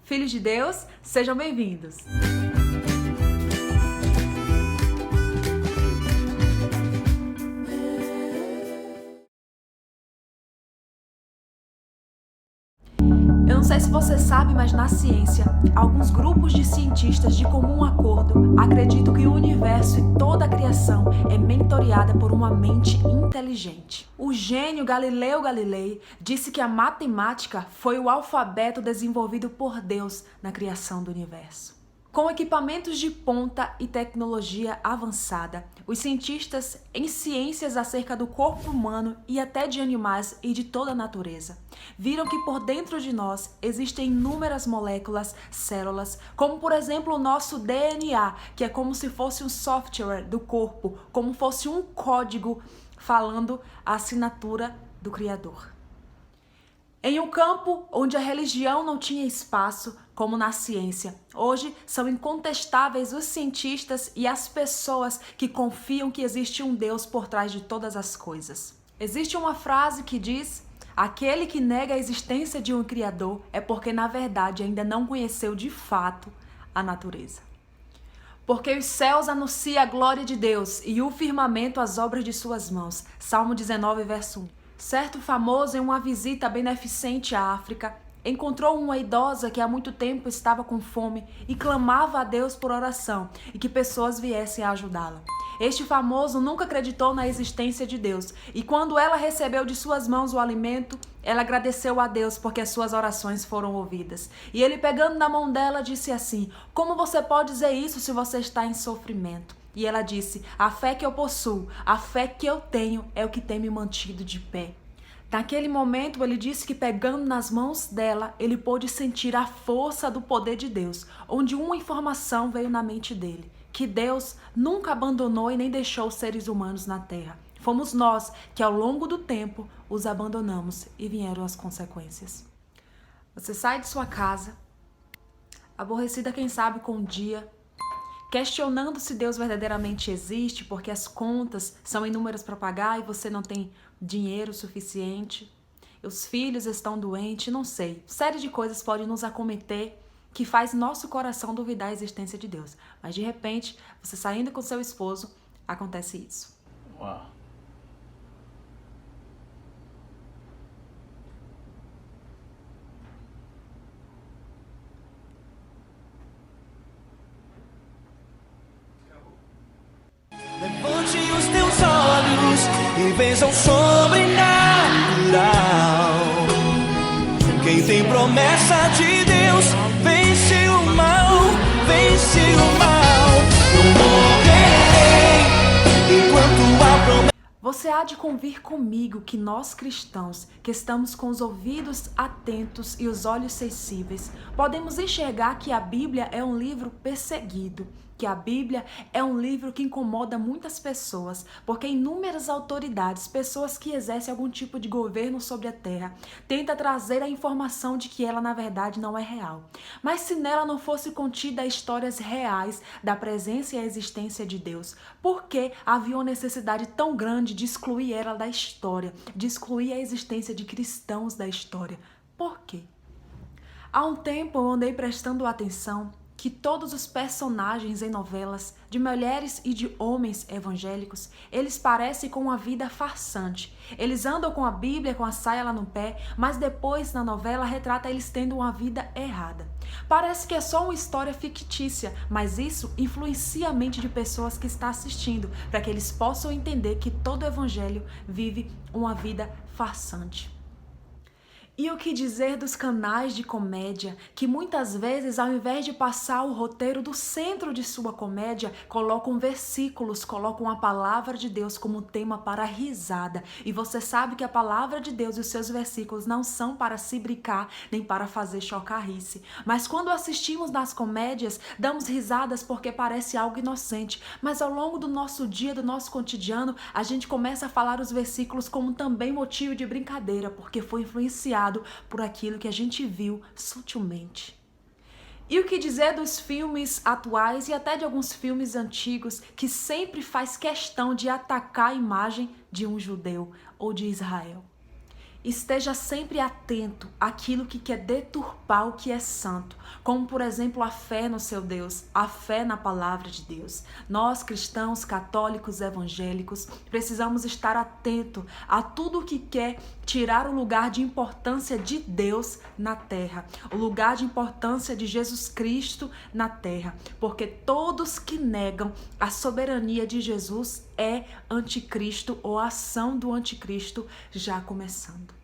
Filhos de Deus, sejam bem-vindos! Eu não sei se você sabe, mas na ciência, alguns grupos de cientistas de comum acordo acreditam que o universo e toda a criação é mentoreada por uma mente inteligente. O gênio Galileu Galilei disse que a matemática foi o alfabeto desenvolvido por Deus na criação do universo. Com equipamentos de ponta e tecnologia avançada, os cientistas em ciências acerca do corpo humano e até de animais e de toda a natureza viram que por dentro de nós existem inúmeras moléculas, células, como por exemplo o nosso DNA, que é como se fosse um software do corpo, como fosse um código falando a assinatura do Criador. Em um campo onde a religião não tinha espaço, como na ciência, hoje são incontestáveis os cientistas e as pessoas que confiam que existe um Deus por trás de todas as coisas. Existe uma frase que diz: aquele que nega a existência de um Criador é porque, na verdade, ainda não conheceu de fato a natureza. Porque os céus anunciam a glória de Deus e o firmamento as obras de suas mãos. Salmo 19, verso 1. Certo famoso, em uma visita beneficente à África, encontrou uma idosa que há muito tempo estava com fome e clamava a Deus por oração e que pessoas viessem a ajudá-la. Este famoso nunca acreditou na existência de Deus e quando ela recebeu de suas mãos o alimento, ela agradeceu a Deus porque as suas orações foram ouvidas. E ele, pegando na mão dela, disse assim: como você pode dizer isso se você está em sofrimento? E ela disse: a fé que eu possuo, a fé que eu tenho é o que tem me mantido de pé. Naquele momento, ele disse que pegando nas mãos dela, ele pôde sentir a força do poder de Deus, onde uma informação veio na mente dele: que Deus nunca abandonou e nem deixou os seres humanos na terra. Fomos nós que ao longo do tempo os abandonamos e vieram as consequências. Você sai de sua casa, aborrecida quem sabe com o dia, questionando se Deus verdadeiramente existe, porque as contas são inúmeras para pagar e você não tem dinheiro suficiente, os filhos estão doentes, não sei. Série de coisas podem nos acometer que faz nosso coração duvidar da existência de Deus. Mas de repente, você saindo com seu esposo, acontece isso. Uau. Levante os teus olhos e veja o sobrenatural. Quem tem promessa de Deus vence o mal, vence o mal. Eu morrerei enquanto a promessa. Você há de convir comigo que nós cristãos, que estamos com os ouvidos atentos e os olhos sensíveis, podemos enxergar que a Bíblia é um livro perseguido, que a Bíblia é um livro que incomoda muitas pessoas, porque inúmeras autoridades, pessoas que exercem algum tipo de governo sobre a terra, tentam trazer a informação de que ela na verdade não é real. Mas se nela não fosse contida histórias reais da presença e a existência de Deus, por que havia uma necessidade tão grande de excluir ela da história, de excluir a existência de cristãos da história? Por quê? Há um tempo eu andei prestando atenção que todos os personagens em novelas, de mulheres e de homens evangélicos, eles parecem com uma vida farsante. Eles andam com a Bíblia, com a saia lá no pé, mas depois na novela retrata eles tendo uma vida errada. Parece que é só uma história fictícia, mas isso influencia a mente de pessoas que estão assistindo, para que eles possam entender que todo evangelho vive uma vida farsante. E o que dizer dos canais de comédia, que muitas vezes, ao invés de passar o roteiro do centro de sua comédia, colocam versículos, colocam a palavra de Deus como tema para a risada. E você sabe que a palavra de Deus e os seus versículos não são para se brincar, nem para fazer chocarrice. Mas quando assistimos nas comédias, damos risadas porque parece algo inocente. Mas ao longo do nosso dia, do nosso cotidiano, a gente começa a falar os versículos como também motivo de brincadeira, porque foi influenciado por aquilo que a gente viu sutilmente. E o que dizer dos filmes atuais e até de alguns filmes antigos que sempre faz questão de atacar a imagem de um judeu ou de Israel? Esteja sempre atento àquilo que quer deturpar o que é santo, como por exemplo a fé no seu Deus, a fé na palavra de Deus. Nós cristãos, católicos, evangélicos, precisamos estar atentos a tudo que quer tirar o lugar de importância de Deus na terra, o lugar de importância de Jesus Cristo na terra, porque todos que negam a soberania de Jesus é anticristo ou a ação do anticristo já começando.